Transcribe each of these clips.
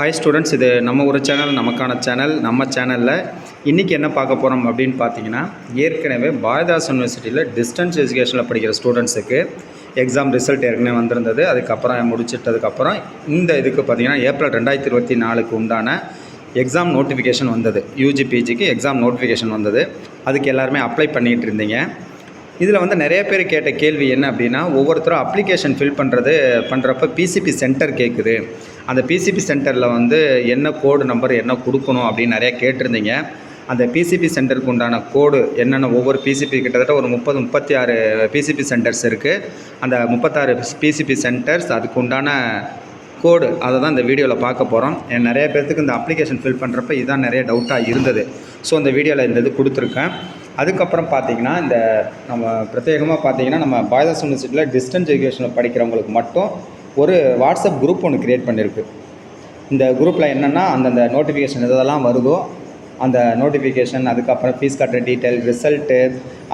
Hi students, இது நம்ம ஒரு சேனல், நமக்கான சேனல். நம்ம சேனலில் இன்றைக்கி என்ன பார்க்க போகிறோம் அப்படின்னு பார்த்தீங்கன்னா, ஏற்கனவே பாரதிதாஸ் யூனிவர்சிட்டியில் டிஸ்டன்ஸ் எஜுகேஷனில் படிக்கிற ஸ்டூடெண்ட்ஸுக்கு எக்ஸாம் ரிசல்ட் ஏற்கனவே வந்திருந்தது. அதுக்கப்புறம் முடிச்சிட்டதுக்கப்புறம் இந்த இதுக்கு பார்த்திங்கன்னா ஏப்ரல் 2024க்கு உண்டான எக்ஸாம் நோட்டிஃபிகேஷன் வந்தது. யூஜி பிஜிக்கு எக்ஸாம் நோட்டிஃபிகேஷன் வந்தது. அதுக்கு எல்லாருமே அப்ளை பண்ணிகிட்டு இருந்தீங்க. இதில் வந்து நிறைய பேர் கேட்ட கேள்வி என்ன அப்படின்னா, ஒவ்வொருத்தரும் அப்ளிகேஷன் ஃபில் பண்ணுறப்ப பிசிபி சென்டர் கேட்குது. அந்த பிசிபி சென்டரில் வந்து என்ன கோடு நம்பர் என்ன கொடுக்கணும் அப்படின்னு நிறையா கேட்டிருந்தீங்க. அந்த பிசிபி சென்டருக்கு உண்டான கோடு என்னென்ன, ஒவ்வொரு பிசிபி கிட்டத்தட்ட ஒரு 36 பிசிபி சென்டர்ஸ் இருக்குது. அந்த 36 பிசிபி சென்டர்ஸ் அதுக்கு உண்டான கோடு அதை தான் இந்த வீடியோவில் பார்க்க போகிறோம். நிறைய பேர்த்துக்கு இந்த அப்ளிகேஷன் ஃபில் பண்ணுறப்ப இதுதான் நிறைய டவுட்டாக இருந்தது. ஸோ இந்த வீடியோவில் இந்த இது கொடுத்துருக்கேன். அதுக்கப்புறம் பார்த்திங்கன்னா, இந்த நம்ம பிரத்யேகமாக பார்த்திங்கன்னா, நம்ம பாரதிதாஸ் யூனிவர்சிட்டியில் டிஸ்டன்ஸ் எஜுகேஷனில் படிக்கிறவங்களுக்கு மட்டும் ஒரு வாட்ஸ்அப் குரூப் ஒன்று க்ரியேட் பண்ணியிருக்கு. இந்த குரூப்பில் என்னென்னா, அந்தந்த நோட்டிஃபிகேஷன் எதெல்லாம் வருதோ அந்த நோட்டிஃபிகேஷன், அதுக்கப்புறம் ஃபீஸ் கட்டுற டீட்டெயில், ரிசல்ட்டு,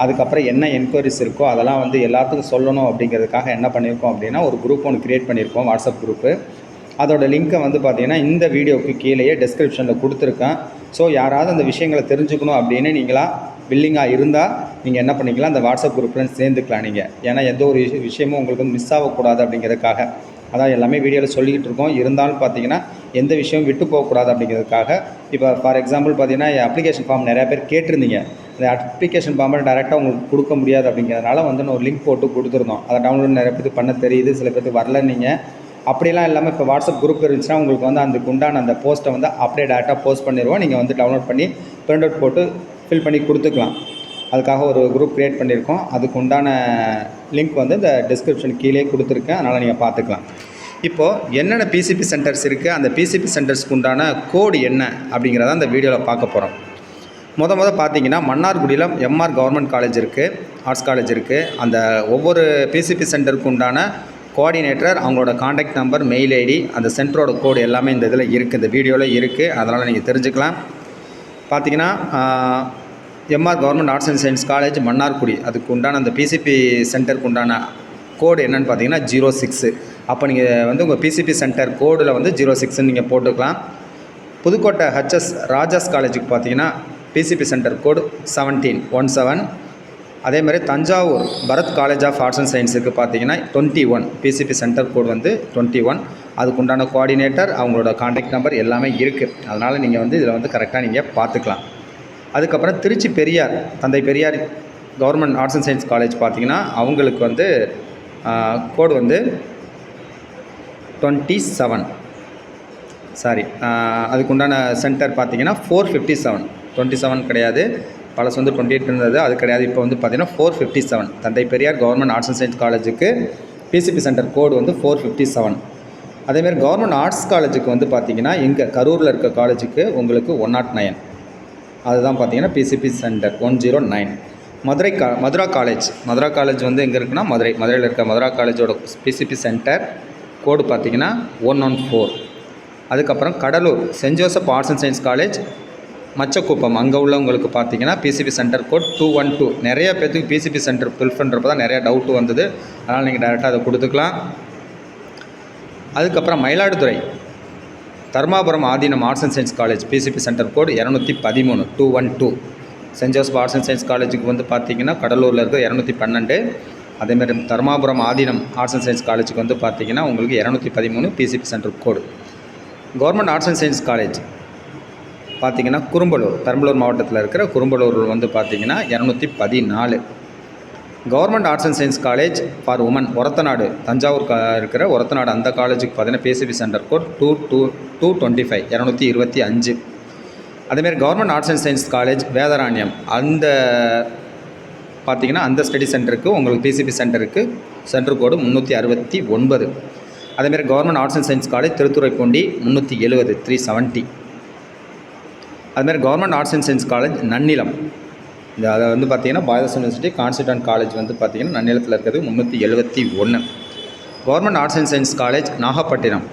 அதுக்கப்புறம் என்ன என்கொயரிஸ் இருக்கோ அதெல்லாம் வந்து எல்லாத்துக்கும் சொல்லணும் அப்படிங்கிறதுக்காக என்ன பண்ணியிருக்கோம் அப்படின்னா, ஒரு குரூப் ஒன்று க்ரியேட் பண்ணியிருக்கோம், வாட்ஸ்அப் குரூப்பு. அதோட லிங்க்கை வந்து பார்த்திங்கன்னா இந்த வீடியோவுக்கு கீழேயே டிஸ்கிரிப்ஷனில் கொடுத்துருக்கேன். ஸோ யாராவது அந்த விஷயங்களை தெரிஞ்சுக்கணும் அப்படின்னு வில்லிங்காக இருந்தால் நீங்கள் என்ன பண்ணிக்கலாம், அந்த வாட்ஸ்அப் குரூப்பில் சேர்ந்துக்கலாம் நீங்கள். ஏன்னா எந்த ஒரு விஷயமும் உங்களுக்கு வந்து மிஸ் ஆகக்கூடாது அப்படிங்கிறதுக்காக அதான் எல்லாமே வீடியோவில் சொல்லிக்கிட்டு இருக்கோம். இருந்தாலும் பார்த்திங்கன்னா எந்த விஷயமும் விட்டு போகக்கூடாது அப்படிங்கிறதுக்காக, இப்போ ஃபார் எக்ஸாம்பிள் பார்த்திங்கன்னா அப்ளிகேஷன் ஃபார்ம் நிறையா பேர் கேட்டிருந்தீங்க. அந்த அப்ளிகேஷன் ஃபார்மை டேரெக்டாக உங்களுக்கு கொடுக்க முடியாது அப்படிங்கிறதுனால வந்து நான் ஒரு லிங்க் போட்டு கொடுத்துருந்தோம். அதை டவுன்லோட் நிறைய பேருக்கு பண்ண தெரியுது, சில பேருக்கு வரல. நீங்கள் அப்படிலாம் இல்லாமல் இப்போ வாட்ஸ்அப் குரூப் இருந்துச்சுன்னா உங்களுக்கு வந்து அதுக்கு உண்டான அந்த போஸ்ட்டை வந்து அப்படியே டேரெக்டாக போஸ்ட் பண்ணிடுவோம். நீங்கள் வந்து டவுன்லோட் பண்ணி பிரிண்ட் அவுட் போட்டு ஃபில் பண்ணி கொடுத்துக்கலாம். அதுக்காக ஒரு குரூப் க்ரியேட் பண்ணியிருக்கோம். அதுக்கு உண்டான லிங்க் வந்து இந்த டிஸ்கிரிப்ஷன் கீழே கொடுத்துருக்கேன், அதனால் நீங்கள் பார்த்துக்கலாம். இப்போது என்னென்ன பிசிபி சென்டர்ஸ் இருக்குது, அந்த பிசிபி சென்டர்ஸ்க்கு உண்டான கோடு என்ன அப்படிங்கிறத அந்த வீடியோவில் பார்க்க போகிறோம். முதல் பார்த்தீங்கன்னா, மன்னார்குடியில் எம்ஆர் கவர்மெண்ட் காலேஜ் இருக்குது, ஆர்ட்ஸ் காலேஜ் இருக்குது. அந்த ஒவ்வொரு பிசிபி சென்டருக்கு உண்டான கோஆர்டினேட்டர், அவங்களோட காண்டாக்ட் நம்பர், மெயில் ஐடி, அந்த சென்டரோட கோடு எல்லாமே இந்த இதில் இருக்குது, இந்த வீடியோவில் இருக்குது. அதனால் நீங்கள் தெரிஞ்சுக்கலாம். பார்த்திங்கன்னா, MR government arts and science college Mannargudi, அதுக்கு உண்டான அந்த பிசிபி சென்டருக்கு உண்டான கோடு என்னென்னு பார்த்தீங்கன்னா 06. அப்போ நீங்கள் வந்து உங்கள் பிசிபி சென்டர் கோடில் வந்து 06ன்னு நீங்கள் போட்டுக்கலாம். புதுக்கோட்டை ஹச்எஸ் ராஜாஸ் காலேஜுக்கு பார்த்தீங்கன்னா பிசிபி சென்டர் கோடு 1717. அதேமாதிரி Thanjavur Bharath college of arts and சயின்ஸுக்கு பார்த்தீங்கன்னா 21 பிசிபி சென்டர் கோடு வந்து 21. அதுக்கு உண்டான கோஆர்டினேட்டர், அவங்களோட காண்டாக்ட் நம்பர் எல்லாமே இருக்குது. அதனால் நீங்கள் வந்து இதில் வந்து கரெக்டாக நீங்கள் பார்த்துக்கலாம். அதுக்கப்புறம் திருச்சி பெரியார், தந்தை Periyar government arts and science college பார்த்திங்கன்னா அவங்களுக்கு வந்து கோடு வந்து 27. அதுக்கு உண்டான சென்டர் பார்த்திங்கன்னா 457. 27 கிடையாது, பழசு வந்து 28 இருந்தது, அது கிடையாது. இப்போ வந்து பார்த்திங்கன்னா 457. தந்தை Periyar government arts and science காலேஜுக்கு பிசிபி சென்டர் கோடு வந்து 457. அதேமாதிரி கவர்மெண்ட் ஆர்ட்ஸ் காலேஜுக்கு வந்து பார்த்திங்கன்னா இங்கே கரூரில் இருக்க காலேஜுக்கு உங்களுக்கு 109. அதுதான் பார்த்திங்கன்னா பிசிபி சென்டர் 109. மதுரா காலேஜ் வந்து எங்கே இருக்குன்னா மதுரையில் இருக்க மதுரா காலேஜோட பிசிபி சென்டர் கோடு பார்த்திங்கன்னா 114. அதுக்கப்புறம் Cuddalore saint Joseph arts and science college Machakuppam, அங்கே உள்ளவங்களுக்கு பார்த்திங்கன்னா பிசிபி சென்டர் கோட் 212. நிறைய பேர்த்துக்கு பிசிபி சென்டர் ஃபில் பண்ணுறப்ப தான் நிறையா டவுட்டு வந்தது. அதனால் நீங்கள் டேரெக்டாக அதை கொடுத்துக்கலாம். அதுக்கப்புறம் Mayiladuthurai Dharmapuram Adheenam arts and science college PCB centre code 213 212. Saint Joseph arts and science காலேஜுக்கு வந்து பார்த்திங்கன்னா கடலூரில் இருக்க 212. அதேமாதிரி Dharmapuram Adheenam arts and science காலேஜுக்கு வந்து பார்த்திங்கன்னா உங்களுக்கு 213 PCP centre code. Government arts and science college பார்த்திங்கன்னா பெரம்பலூர் மாவட்டத்தில் இருக்கிற குரும்பலூர் வந்து பார்த்திங்கன்னா 214. Government arts and science college for women Orathanadu, Thanjavur இருக்கிற ஒரத்தநாடு, அந்த காலேஜுக்கு பார்த்திங்கன்னா பிசிபி சென்டர் கோட் 225 225. அதேமாதிரி government arts and science college Vedaranyam, அந்த பார்த்திங்கன்னா அந்த ஸ்டடி சென்டருக்கு உங்களுக்கு பிசிபி சென்டருக்கு சென்டர் கோடு 369. அதேமாதிரி government arts and science college Thiruthuraipoondi 370 370. அதுமாதிரி government arts and science college Nannilam, அதை வந்து பார்த்திங்கன்னா பாரதிதாஸ் யூனிவர்சிட்டி கான்ஸ்டியூண்ட் காலேஜ் வந்து பார்த்திங்கன்னா நன்னிலத்தில் இருக்கிறது 371. Government arts and science college Nagapattinam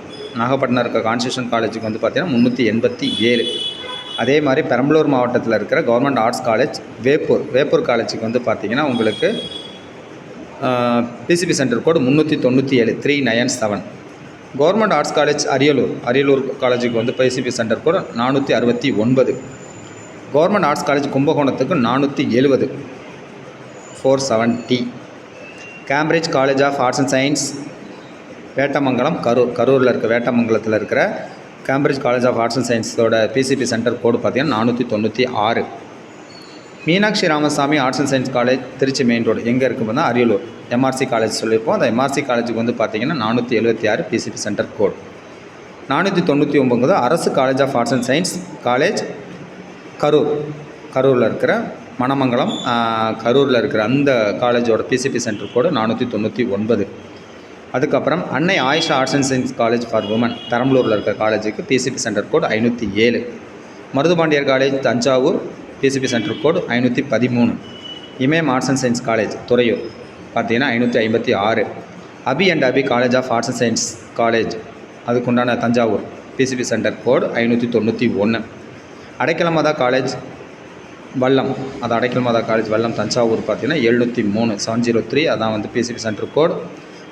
இருக்க கான்ஸ்டியூஷன் காலேஜுக்கு வந்து பார்த்திங்கன்னா 387. அதே மாதிரி பெரம்பலூர் மாவட்டத்தில் இருக்கிற கவர்மெண்ட் ஆர்ட்ஸ் காலேஜ் வேப்பூர் காலேஜுக்கு வந்து பார்த்திங்கன்னா உங்களுக்கு PCP centre code 397 397. Government arts college Ariyalur காலேஜுக்கு வந்து PCP centre code 469. Government arts college கும்பகோணத்துக்கு 470 470. Cambridge college of arts and science Vettamangalam கரூரில் இருக்க வேட்டமங்கலத்தில் இருக்கிற Cambridge college of arts and சயின்ஸோட பிசிபி சென்டர் கோடு பார்த்திங்கன்னா 496. Meenakshi Ramasamy arts and science college Trichy main road எங்கே இருக்குதுன்னா அரியலூர் எம்ஆர்சி காலேஜ் சொல்லியிருப்போம். அந்த எம்ஆர்சி காலேஜுக்கு வந்து பார்த்திங்கன்னா 476 பிசிபி சென்டர் கோட். 499 அரசு college of arts and science college கரூரில் இருக்கிற மணமங்கலம் கரூரில் இருக்கிற அந்த காலேஜோட பிசிபி சென்டர் கோடு 499. அதுக்கப்புறம் Annai Ayesha arts and science college for women பெரம்பலூரில் இருக்கிற காலேஜுக்கு PCP centre code 507. Maruthupandiyar college Thanjavur PCP centre code 513. Imayam arts and science college Thuraiyur பார்த்திங்கன்னா 556. Abi and Abi college of arts and science college அதுக்குண்டான Thanjavur PCP centre code 591. Adaikalamatha college Vallam Adaikalamatha college Vallam Thanjavur பார்த்திங்கன்னா 703 703 அதான் வந்து PCP centre code.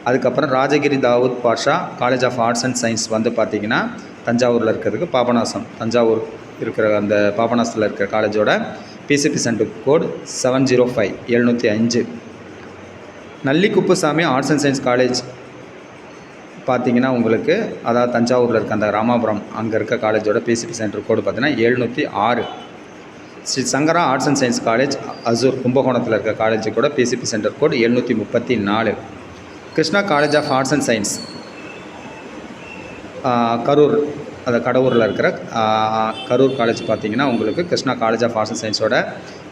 அதுக்கப்புறம் Rajagiri Dawood Basha college of arts and science வந்து பார்த்திங்கன்னா தஞ்சாவூரில் இருக்கிறதுக்கு பாபநாசம் தஞ்சாவூர் இருக்கிற அந்த பாபநாசத்தில் இருக்கிற காலேஜோட PCP centre code 705 705. Nallikuppusamy arts and science college பார்த்திங்கன்னா உங்களுக்கு அதாவது தஞ்சாவூரில் இருக்க அந்த ராமாபுரம் அங்கே இருக்க காலேஜோட பிசிபி சென்டர் கோடு பார்த்திங்கன்னா 706. Sri Sankara arts and science college Asoor கும்பகோணத்தில் இருக்க காலேஜுக்கு கூட PCP centre code 734. Krishna college of arts and science Karur கடவுரில் இருக்கிற கரூர் காலேஜ் பார்த்திங்கன்னா உங்களுக்கு Krishna college of arts and சயின்ஸோட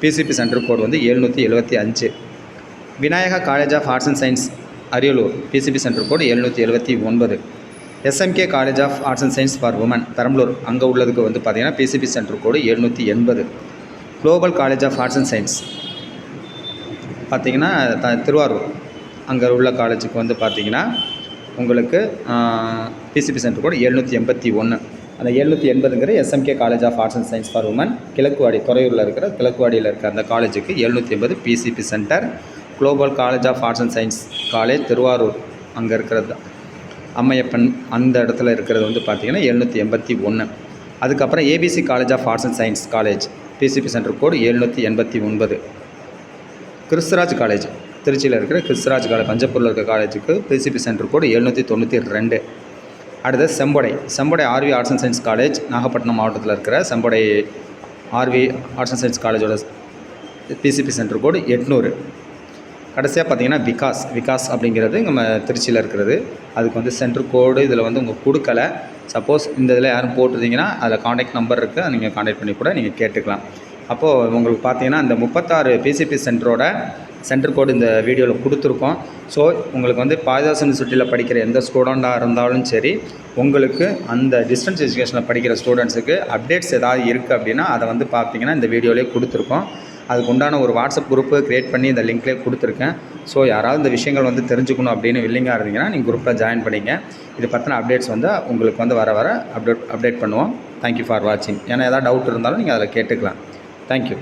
பிசிபி சென்டர் கோடு வந்து 775. Vinayaka college of arts and science Ariyalur PCP centre code 779. SMK college of arts and science for women Perambalur அங்கே உள்ளதுக்கு வந்து பார்த்திங்கன்னா PCP centre code 780. Global college of arts and science பார்த்திங்கன்னா திருவாரூர் அங்கே உள்ள காலேஜுக்கு வந்து பார்த்திங்கன்னா உங்களுக்கு பிசிபி சென்டர் கோடு 781. அந்த 780ங்கிற SMK college of arts and science for women Kizhakkuvadi துறையூரில் இருக்கிற கிழக்குவாடியில் இருக்கிற அந்த காலேஜுக்கு 780 PCP centre. Global college of arts and science college Thiruvarur அங்கே இருக்கிறது அம்மையப்பன் அந்த இடத்துல இருக்கிறது வந்து பார்த்திங்கன்னா 781. அதுக்கப்புறம் ABC college of arts and science college PCB centre code 789. Christuraj college திருச்சியில் இருக்கிற கிறிஸ்துராஜ் காலேஜ் பஞ்சப்பூரில் இருக்கிற காலேஜுக்கு பிசிபி சென்டர் கோடு 792. அடுத்து Sembadai RV arts and science college Nagapattinam மாவட்டத்தில் இருக்கிற Sembadai RV arts and science காலேஜோட பிசிபி சென்டர் கோடு 800. கடைசியாக பார்த்திங்கன்னா விகாஸ் அப்படிங்கிறது நம்ம திருச்சியில் இருக்கிறது. அதுக்கு வந்து சென்டர் கோடு இதில் வந்து உங்கள் கொடுக்கலை. சப்போஸ் இந்த இதில் யாரும் போட்டிருந்தீங்கன்னா அதில் காண்டாக்ட் நம்பர் இருக்குது, நீங்கள் காண்டாக்ட் பண்ணி கூட நீங்கள் கேட்டுக்கலாம். அப்போது உங்களுக்கு பார்த்தீங்கன்னா இந்த 36 பிசிபி சென்டரோட சென்டர் கோடு இந்த வீடியோவில் கொடுத்துருக்கோம். ஸோ உங்களுக்கு வந்து பாரதிதாசன் யூனிவர்சிட்டியில் படிக்கிற எந்த ஸ்டூடெண்ட்டாக இருந்தாலும் சரி, உங்களுக்கு அந்த டிஸ்டன்ஸ் எஜுகேஷனில் படிக்கிற ஸ்டூடெண்ட்ஸுக்கு அப்டேட்ஸ் ஏதாவது இருக்குது அப்படின்னா அதை வந்து பார்த்தீங்கன்னா இந்த வீடியோலேயே கொடுத்துருக்கோம். அதுக்கு உண்டான ஒரு வாட்ஸ்அப் குரூப்பு க்ரியேட் பண்ணி இந்த லிங்க்லேயே கொடுத்துருக்கேன். ஸோ யாராவது இந்த விஷயங்கள் வந்து தெரிஞ்சுக்கணும் அப்படின்னு வில்லிங்காக இருந்தீங்கன்னா நீங்கள் குரூப்பில் ஜாயின் பண்ணிங்க. இது பற்றின அப்டேட்ஸ் வந்து உங்களுக்கு வந்து வர அப்டேட் பண்ணுவோம். தேங்க்யூ ஃபார் வாட்சிங். ஏன்னா ஏதாவது டவுட் இருந்தாலும் நீங்கள் அதில் கேட்டுக்கலாம். தேங்க்யூ.